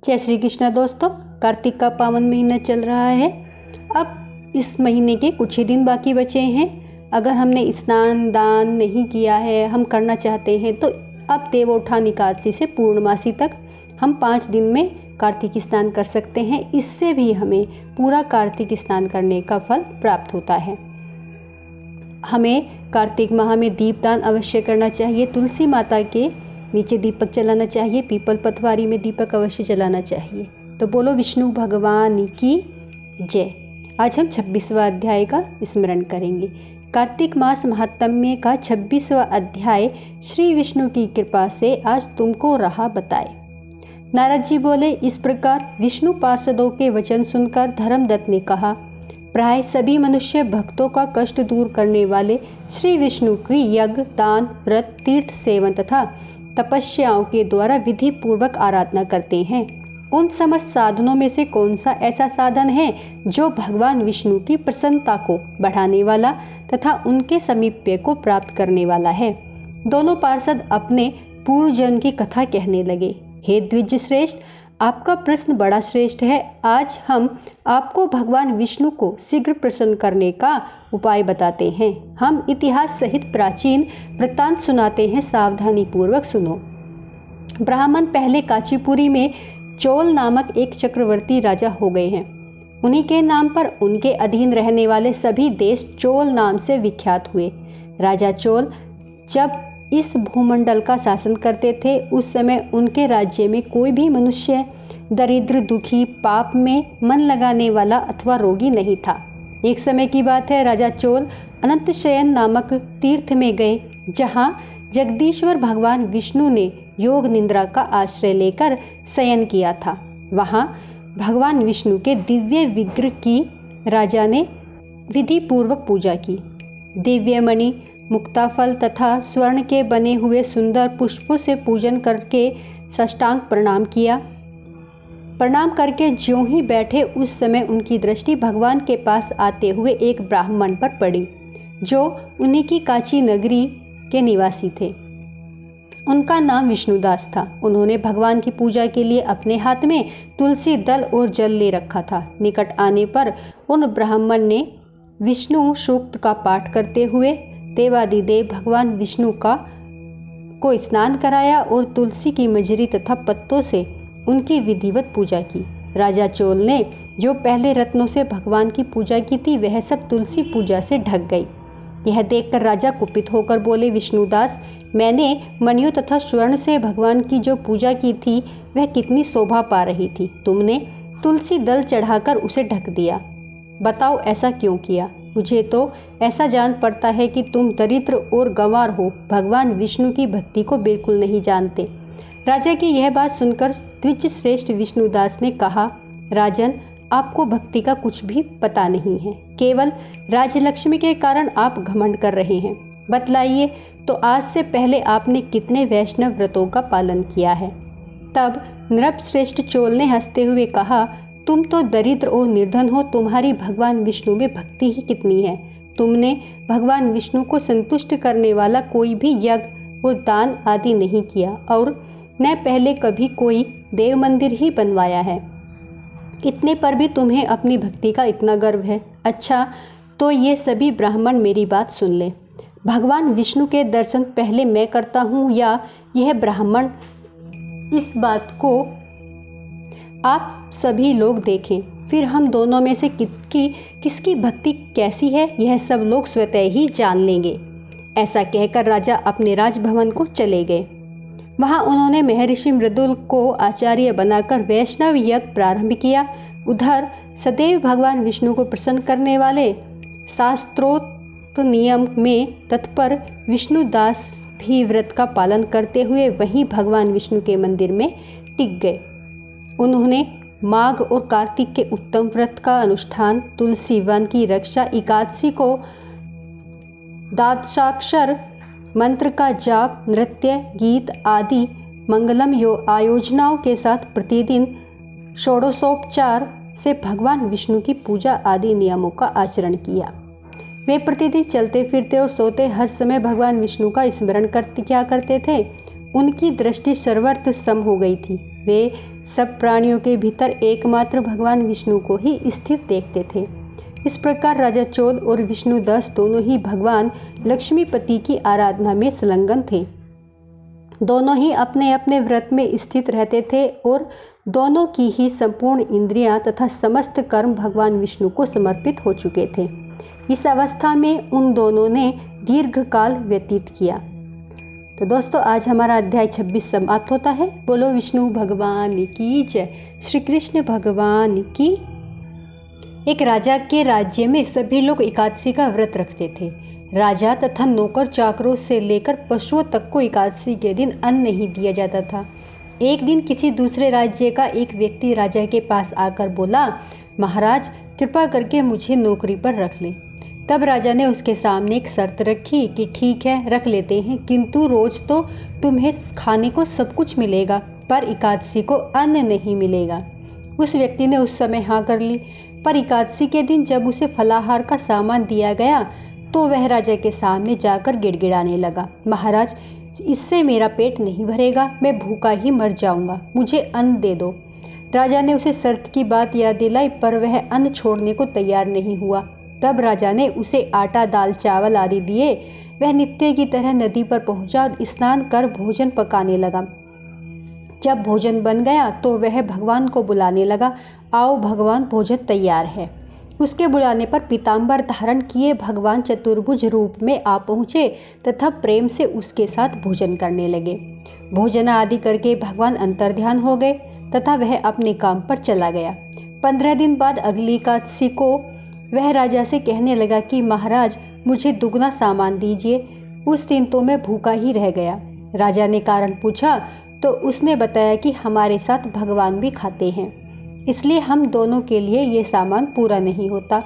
जय श्री कृष्णा दोस्तों। कार्तिक का पावन महीना चल रहा है। अब इस महीने के कुछ ही दिन बाकी बचे हैं। अगर हमने स्नान दान नहीं किया है, हम करना चाहते हैं, तो अब देवोत्थान एकादशी से पूर्णमासी तक हम 5 दिन में कार्तिक स्नान कर सकते हैं। इससे भी हमें पूरा कार्तिक स्नान करने का फल प्राप्त होता है। हमें कार्तिक माह में दीपदान अवश्य करना चाहिए। तुलसी माता के नीचे दीपक जलाना चाहिए। पीपल पतवारी में दीपक अवश्य जलाना चाहिए। तो बोलो विष्णु भगवान की जय। आज हम 26वां अध्याय का स्मरण करेंगे। कार्तिक मास महात्म्य का 26वां अध्याय श्री विष्णु की कृपा से आज तुमको रहा बताए। नारद जी बोले, इस प्रकार विष्णु पार्षदों के वचन सुनकर धर्मदत्त ने कहा, प्राय सभी मनुष्य भक्तों का कष्ट दूर करने वाले श्री विष्णु की यज्ञ, दान, व्रत, तीर्थ सेवन तथा तपस्याओं के द्वारा विधि पूर्वक आराधना करते हैं। उन समस्त साधनों में से कौन सा ऐसा साधन है जो भगवान विष्णु की प्रसन्नता को बढ़ाने वाला तथा उनके समीप्य को प्राप्त करने वाला है। दोनों पार्षद अपने पूर्व जन्म की कथा कहने लगे। हे द्विज श्रेष्ठ, आपका प्रश्न बड़ा श्रेष्ठ है। आज हम आपको भगवान विष्णु को शीघ्र प्रसन्न करने का उपाय बताते हैं। हम इतिहास सहित प्राचीन वृत्तांत सुनाते हैं, सावधानी पूर्वक सुनो। ब्राह्मण पहले कांचीपुरी में चोल नामक एक चक्रवर्ती राजा हो गए हैं। उन्हीं के नाम पर उनके अधीन रहने वाले सभी देश चोल नाम से विख्यात हुए। राजा चोल जब इस भूमंडल का शासन करते थे, उस समय उनके राज्य में कोई भी मनुष्य दरिद्र, दुखी, पाप में मन लगाने वाला अथवा रोगी नहीं था। एक समय की बात है, राजा चोल अनंत शयन नामक तीर्थ में गए, जहाँ जगदीश्वर भगवान विष्णु ने योग निद्रा का आश्रय लेकर शयन किया था। वहाँ भगवान विष्णु के दिव्य विग्रह की राजा ने विधि पूर्वक पूजा की। दिव्य मणि, मुक्ताफल तथा स्वर्ण के बने हुए सुंदर पुष्पों से पूजन करके साष्टांग प्रणाम किया। प्रणाम करके ज्यों ही बैठे, उस समय उनकी दृष्टि भगवान के पास आते हुए एक ब्राह्मण पर पड़ी, जो उन्हीं की कांची नगरी के निवासी थे। उनका नाम विष्णुदास था। उन्होंने भगवान की पूजा के लिए अपने हाथ में तुलसी दल और जल ले रखा था। निकट आने पर उन ब्राह्मण ने विष्णु सूक्त का पाठ करते हुए देवादिदेव भगवान विष्णु को स्नान कराया और तुलसी की मंजरी तथा पत्तों से उनकी विधिवत पूजा की। राजा चोल ने जो पहले रत्नों से भगवान की पूजा की थी, वह सब तुलसी पूजा से ढक गई। यह देखकर राजा कुपित होकर बोले, विष्णुदास, मैंने मणियों तथा स्वर्ण से भगवान की जो पूजा की थी, वह कितनी शोभा पा रही थी। तुमने तुलसी दल चढ़ाकर उसे ढक दिया। बताओ ऐसा क्यों किया? मुझे तो ऐसा जान पड़ता है कि तुम दरिद्र और गंवार हो, भगवान विष्णु की भक्ति को बिल्कुल नहीं जानते। राजा की यह बात सुनकर द्विज श्रेष्ठ विष्णुदास ने कहा, राजन, आपको भक्ति का कुछ भी पता नहीं है। केवल राजलक्ष्मी के कारण आप घमंड कर रहे हैं। बतलाइए तो आज से पहले आपने कितने वैष्णव व्रतों का पालन किया है? तब नृपश्रेष्ठ चोल ने हंसते हुए कहा, तुम तो दरिद्र और निर्धन हो, तुम्हारी भगवान विष्णु में भक्ति ही कितनी है। तुमने भगवान विष्णु को संतुष्ट करने वाला कोई भी यज्ञ और दान आदि नहीं किया और न पहले कभी कोई देव मंदिर ही बनवाया है। इतने पर भी तुम्हें अपनी भक्ति का इतना गर्व है। अच्छा, तो ये सभी ब्राह्मण मेरी बात सुन ले। भगवान विष्णु के दर्शन पहले मैं करता हूँ या यह ब्राह्मण? इस बात को आप सभी लोग देखें, फिर हम दोनों में से किसकी भक्ति कैसी है, यह सब लोग स्वतः ही जान लेंगे। ऐसा कहकर राजा अपने राजभवन को चले गए। वहाँ उन्होंने महर्षि मृदुल को आचार्य बनाकर वैष्णव यज्ञ प्रारंभ किया। उधर सदैव भगवान विष्णु को प्रसन्न करने वाले शास्त्रोक्त नियम में तत्पर विष्णुदास भी व्रत का पालन करते हुए वहीं भगवान विष्णु के मंदिर में टिक गए। उन्होंने माघ और कार्तिक के उत्तम व्रत का अनुष्ठान, तुलसी वन की रक्षा, एकादशी को द्वादशाक्षर मंत्र का जाप, नृत्य, गीत आदि मंगलम आयोजनाओं के साथ प्रतिदिन षोडशोपचार से भगवान विष्णु की पूजा आदि नियमों का आचरण किया। वे प्रतिदिन चलते फिरते और सोते हर समय भगवान विष्णु का स्मरण किया करते थे। उनकी दृष्टि सर्वत्र सम हो गई थी। वे सब प्राणियों के भीतर एकमात्र भगवान विष्णु को ही स्थित देखते थे। इस प्रकार राजा चोल और विष्णुदास दोनों ही भगवान लक्ष्मीपति की आराधना में संलग्न थे। दोनों ही अपने अपने व्रत में स्थित रहते थे और दोनों की ही संपूर्ण इंद्रियां तथा समस्त कर्म भगवान विष्णु को समर्पित हो चुके थे। इस अवस्था में उन दोनों ने दीर्घ काल व्यतीत किया। तो दोस्तों, आज हमारा अध्याय 26 समाप्त होता है। बोलो विष्णु भगवान की जय। श्री कृष्ण भगवान की। एक राजा के राज्य में सभी लोग एकादशी का व्रत रखते थे। राजा तथा नौकर चाकरों से लेकर पशुओं तक को एकादशी के दिन अन्न नहीं दिया जाता था। एक दिन किसी दूसरे राज्य का एक व्यक्ति राजा के पास आकर बोला, महाराज कृपा करके मुझे नौकरी पर रख ले। तब राजा ने उसके सामने एक शर्त रखी कि ठीक है, रख लेते हैं, किंतु रोज तो तुम्हें खाने को सब कुछ मिलेगा, पर एकादशी को अन्न नहीं मिलेगा। उस व्यक्ति ने उस समय हाँ कर ली, पर एकादशी के दिन जब उसे फलाहार का सामान दिया गया तो वह राजा के सामने जाकर गिड़गिड़ाने लगा, महाराज इससे मेरा पेट नहीं भरेगा, मैं भूखा ही मर जाऊंगा, मुझे अन्न दे दो। राजा ने उसे शर्त की बात याद दिलाई, पर वह अन्न छोड़ने को तैयार नहीं हुआ। तब राजा ने उसे आटा, दाल, चावल आदि दिए। वह नित्य की तरह नदी पर पहुंचा और स्नान कर भोजन पकाने लगा। जब भोजन बन गया तो वह भगवान को बुलाने लगा, आओ भगवान, भोजन तैयार है। उसके बुलाने पर पीताम्बर धारण किए भगवान चतुर्भुज रूप में आ पहुँचे तथा प्रेम से उसके साथ भोजन करने लगे। भोजन आदि करके भगवान अंतर्ध्यान हो गए तथा वह अपने काम पर चला गया। 15 दिन बाद अगली एकादशी को वह राजा से कहने लगा कि महाराज मुझे दुगना सामान दीजिए, उस दिन तो मैं भूखा ही रह गया। राजा ने कारण पूछा तो उसने बताया कि हमारे साथ भगवान भी खाते हैं, इसलिए हम दोनों के लिए ये सामान पूरा नहीं होता।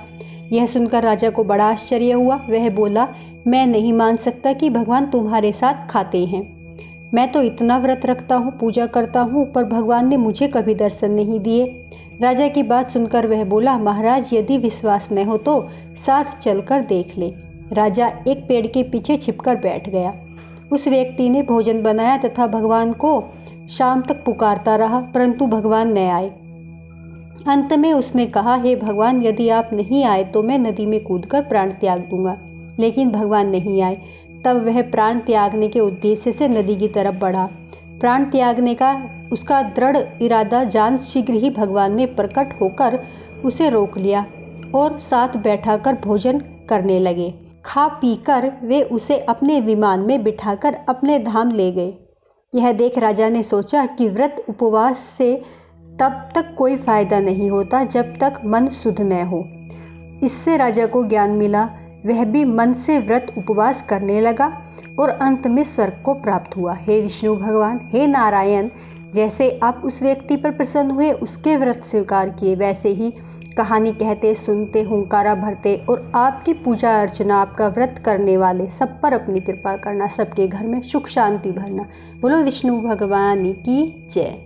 यह सुनकर राजा को बड़ा आश्चर्य हुआ। वह बोला, मैं नहीं मान सकता कि भगवान तुम्हारे साथ खाते हैं। मैं तो इतना व्रत रखता हूँ, पूजा करता हूँ, पर भगवान ने मुझे कभी दर्शन नहीं दिए। राजा की बात सुनकर वह बोला, महाराज यदि विश्वास न हो तो साथ चलकर देख ले। राजा एक पेड़ के पीछे छिपकर बैठ गया। उस व्यक्ति ने भोजन बनाया तथा भगवान को शाम तक पुकारता रहा, परंतु भगवान न आए। अंत में उसने कहा, हे भगवान, यदि आप नहीं आए तो मैं नदी में कूदकर प्राण त्याग दूंगा। लेकिन भगवान नहीं आए। तब वह प्राण त्यागने के उद्देश्य से नदी की तरफ बढ़ा। प्राण त्यागने का उसका दृढ़ इरादा जान शीघ्र ही भगवान ने प्रकट होकर उसे रोक लिया और साथ बैठाकर भोजन करने लगे। खा पीकर वे उसे अपने विमान में बिठाकर अपने धाम ले गए। यह देख राजा ने सोचा कि व्रत उपवास से तब तक कोई फायदा नहीं होता जब तक मन शुद्ध न हो। इससे राजा को ज्ञान मिला। वह भी मन से व्रत उपवास करने लगा और अंत में स्वर्ग को प्राप्त हुआ। हे विष्णु भगवान, हे नारायण, जैसे आप उस व्यक्ति पर प्रसन्न हुए, उसके व्रत स्वीकार किए, वैसे ही कहानी कहते, सुनते, हुंकारा भरते और आपकी पूजा अर्चना, आपका व्रत करने वाले सब पर अपनी कृपा करना, सबके घर में सुख शांति भरना। बोलो विष्णु भगवान की जय।